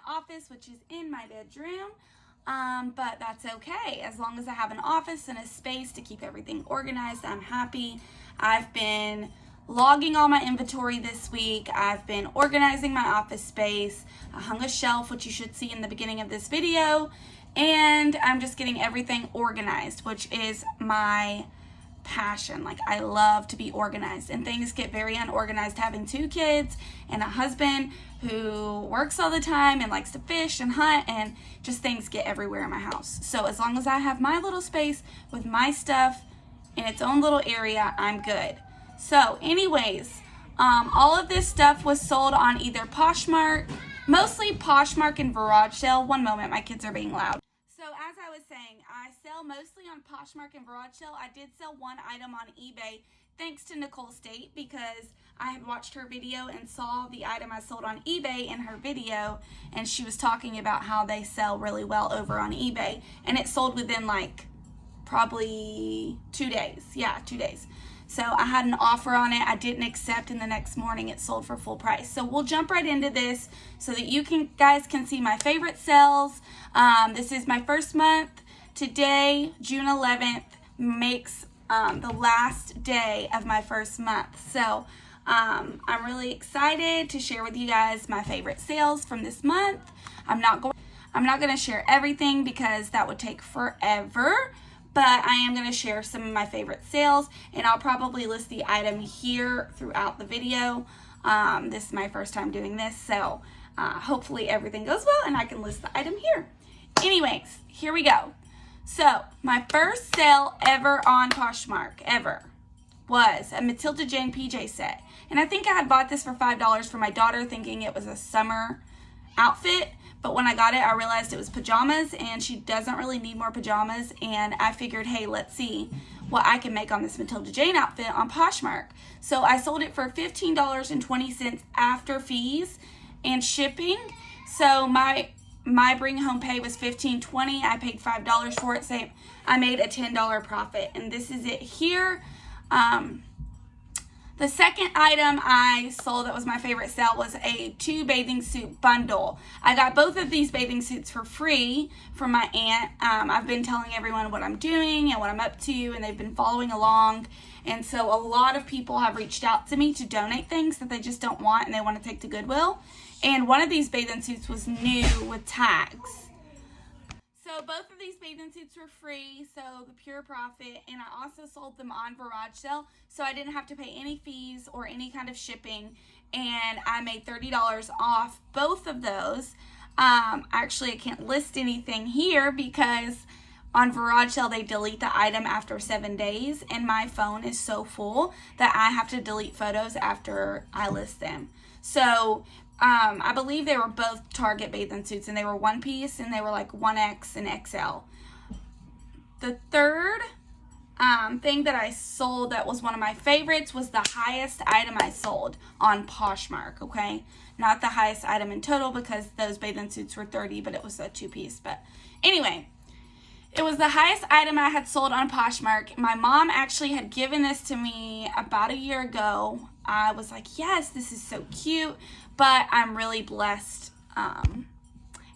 office, which is in my bedroom. But that's okay. As long as I have an office and a space to keep everything organized, I'm happy. I've been logging all my inventory this week. I've been organizing my office space. I hung a shelf, which you should see in the beginning of this video. And I'm just getting everything organized, which is my passion. Like, I love to be organized, and things get very unorganized having 2 kids and a husband who works all the time and likes to fish and hunt, and just things get everywhere in my house. So as long as I have my little space with my stuff in its own little area, I'm good. So anyways, all of this stuff was sold on either Poshmark, mostly Poshmark and Garage Sale. One moment, my kids are being loud. So as I was saying, I sell mostly on Poshmark and Garage Sale. I did sell one item on eBay, thanks to Nicole State, because I had watched her video and saw the item I sold on eBay in her video, and she was talking about how they sell really well over on eBay, and it sold within like probably 2 days. Yeah, 2 days. So I had an offer on it. I didn't accept, and the next morning it sold for full price. So we'll jump right into this so that you guys can see my favorite sales. This is my first month. Today, June 11th, makes the last day of my first month. So I'm really excited to share with you guys my favorite sales from this month. I'm not going to share everything because that would take forever. But I am going to share some of my favorite sales, and I'll probably list the item here throughout the video. This is my first time doing this, so hopefully everything goes well and I can list the item here. Anyways, here we go. So my first sale ever on Poshmark, was a Matilda Jane PJ set. And I think I had bought this for $5 for my daughter, thinking it was a summer outfit. But when I got it, I realized it was pajamas, and she doesn't really need more pajamas. And I figured, hey, let's see what I can make on this Matilda Jane outfit on Poshmark. So I sold it for $15.20 after fees and shipping. So my bring home pay was $15.20. I paid $5 for it, so I made a $10 profit. And this is it here. The second item I sold that was my favorite sale was a 2 bathing suit bundle. I got both of these bathing suits for free from my aunt. I've been telling everyone what I'm doing and what I'm up to, and they've been following along. And so a lot of people have reached out to me to donate things that they just don't want and they want to take to Goodwill. And one of these bathing suits was new with tags. So both of these bathing suits were free, so the pure profit, and I also sold them on Garage Sale, so I didn't have to pay any fees or any kind of shipping, and I made $30 off both of those. Actually, I can't list anything here because on Garage Sale they delete the item after 7 days, and my phone is so full that I have to delete photos after I list them. So I believe they were both Target bathing suits, and they were one piece, and they were like 1X and XL. The third thing that I sold that was one of my favorites was the highest item I sold on Poshmark, okay? Not the highest item in total because those bathing suits were $30, but it was a 2-piece. But anyway, it was the highest item I had sold on Poshmark. My mom actually had given this to me about a year ago. I was like, yes, this is so cute, but I'm really blessed and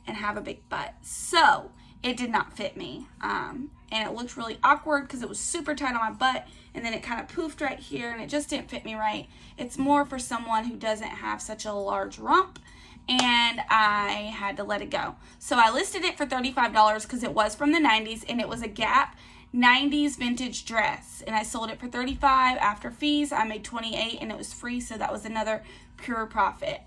have a big butt. So it did not fit me. And it looked really awkward because it was super tight on my butt, and then it kind of poofed right here, and it just didn't fit me right. It's more for someone who doesn't have such a large rump, and I had to let it go. So I listed it for $35 because it was from the 90s, and it was a Gap 90s vintage dress, and I sold it for $35 after fees. I made $28, and it was free, so that was another pure profit.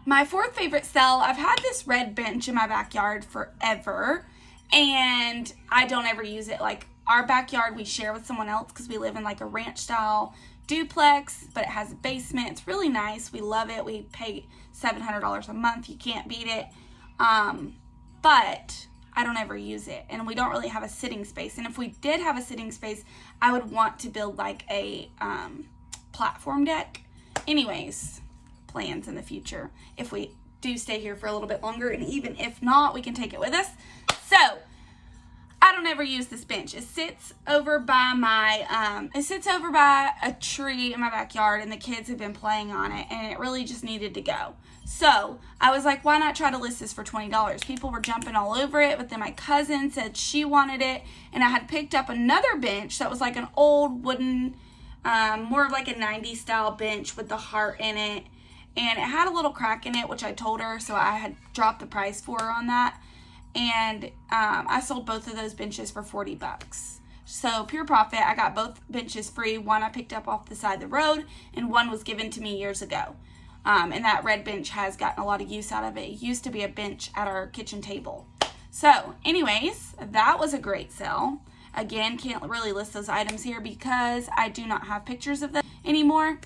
My fourth favorite sale, I've had this red bench in my backyard forever, and I don't ever use it. Like, our backyard we share with someone else because we live in like a ranch style duplex, but it has a basement. It's really nice. We love it. We pay $700 a month. You can't beat it. But I don't ever use it, and we don't really have a sitting space. And if we did have a sitting space, I would want to build like a platform deck. Anyways, plans in the future if we do stay here for a little bit longer, and even if not, we can take it with us. So I don't ever use this bench. It sits over by my, it sits over by a tree in my backyard, and the kids have been playing on it, and it really just needed to go. So I was like, why not try to list this for $20? People were jumping all over it, but then my cousin said she wanted it, and I had picked up another bench that was like an old wooden, more of like a 90s style bench with the heart in it, and it had a little crack in it, which I told her, so I had dropped the price for her on that. And I sold both of those benches for 40 bucks. So pure profit. I got both benches free. One I picked up off the side of the road, and one was given to me years ago. And that red bench has gotten a lot of use out of it. It used to be a bench at our kitchen table. So anyways, that was a great sale. Again, can't really list those items here because I do not have pictures of them anymore.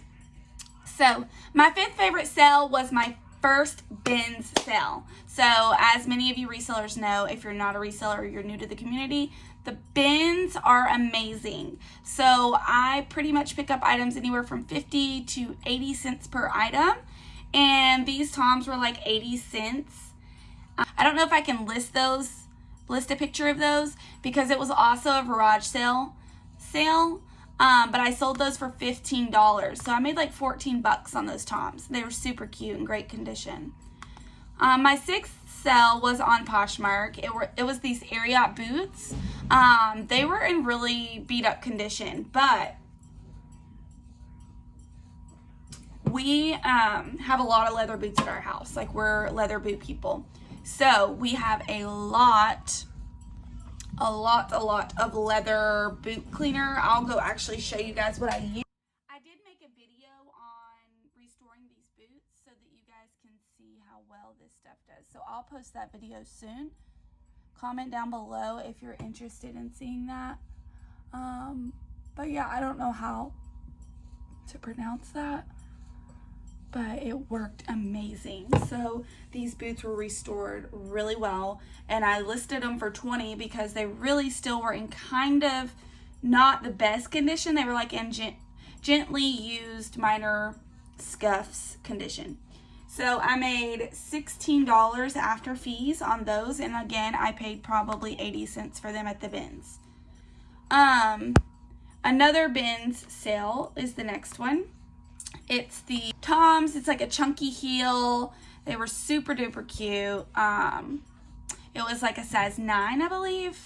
So my fifth favorite sale was my first bins sale. So as many of you resellers know, if you're not a reseller or you're new to the community, the bins are amazing. So I pretty much pick up items anywhere from 50 to 80 cents per item, and these toms were like 80 cents. I don't know if I can list a picture of those because it was also a garage sale, but I sold those for $15. So I made like 14 bucks on those toms. They were super cute and great condition. My sixth sale was on Poshmark. It was these Ariat boots. They were in really beat up condition, but we have a lot of leather boots at our house. Like, we're leather boot people. So we have a lot of leather boot cleaner. I'll go actually show you guys what I use. I did make a video on restoring these boots so that you guys can see how well this stuff does. So I'll post that video soon. Comment down below if you're interested in seeing that. But yeah, I don't know how to pronounce that, but it worked amazing. So these boots were restored really well, and I listed them for $20 because they really still were in kind of not the best condition. They were like in gently used minor scuffs condition. So I made $16 after fees on those, and again, I paid probably 80 cents for them at the bins. Another bins sale is the next one. It's the toms. It's like a chunky heel. They were super duper cute. It was like a size 9, I believe.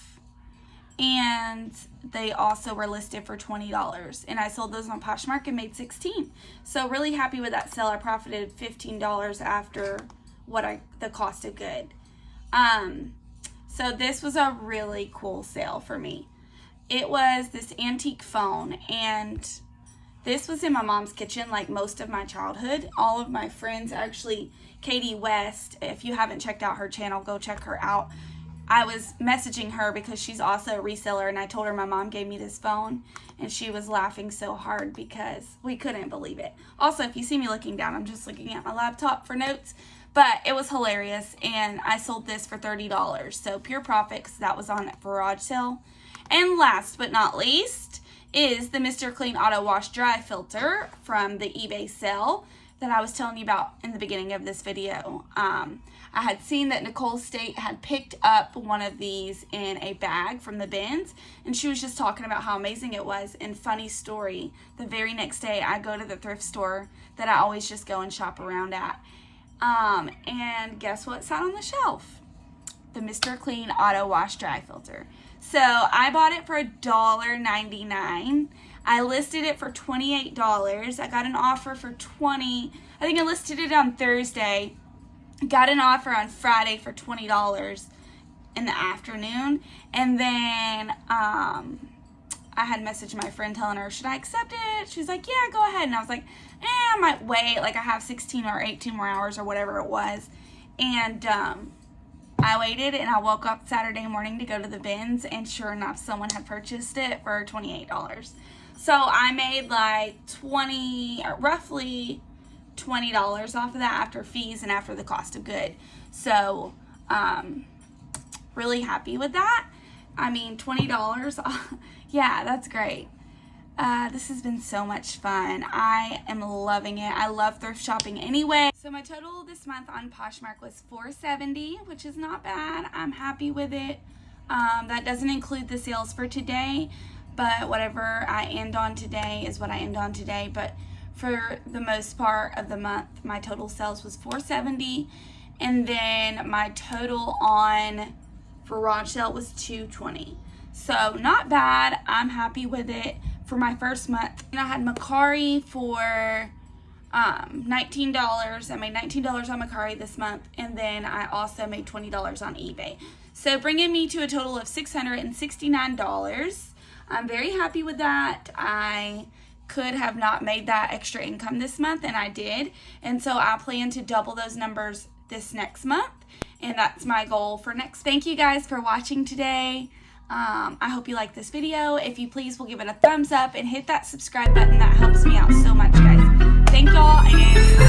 And they also were listed for $20. And I sold those on Poshmark and made $16. So really happy with that sale. I profited $15 after the cost of good. So this was a really cool sale for me. It was this antique phone, and this was in my mom's kitchen like most of my childhood. All of my friends, actually, Katie West, if you haven't checked out her channel, go check her out. I was messaging her because she's also a reseller, and I told her my mom gave me this phone, and she was laughing so hard because we couldn't believe it. Also, if you see me looking down, I'm just looking at my laptop for notes, but it was hilarious, and I sold this for $30. So pure profit because that was on a garage sale. And last but not least is the Mr. Clean Auto Wash Dry Filter from the eBay sale that I was telling you about in the beginning of this video. I had seen that Nicole State had picked up one of these in a bag from the bins, and she was just talking about how amazing it was. And funny story, the very next day I go to the thrift store that I always just go and shop around at, and guess what sat on the shelf? The Mr. Clean Auto Wash Dry Filter. So I bought it for $1.99. I listed it for $28. I got an offer for $20. I think I listed it on Thursday. Got an offer on Friday for $20 in the afternoon. And then I had messaged my friend telling her, should I accept it? She was like, yeah, go ahead. And I was like, I might wait. Like, I have 16 or 18 more hours or whatever it was. And I waited, and I woke up Saturday morning to go to the bins, and sure enough, someone had purchased it for $28. So I made like roughly $20 off of that after fees and after the cost of good. So really happy with that. I mean, $20, yeah, that's great. This has been so much fun. I am loving it. I love thrift shopping anyway. So my total this month on Poshmark was $470, which is not bad. I'm happy with it. That doesn't include the sales for today, but whatever I end on today is what I end on today. But for the most part of the month, my total sales was $470, and then my total on garage sale was $220. So not bad. I'm happy with it for my first month. And I had Macari for $19. I made $19 on Macari this month, and then I also made $20 on eBay. So bringing me to a total of $669. I'm very happy with that. I could have not made that extra income this month, and I did. And so I plan to double those numbers this next month, and that's my goal for next. Thank you guys for watching today. I hope you like this video. If you please will give it a thumbs up and hit that subscribe button. That helps me out so much, guys. Thank y'all, and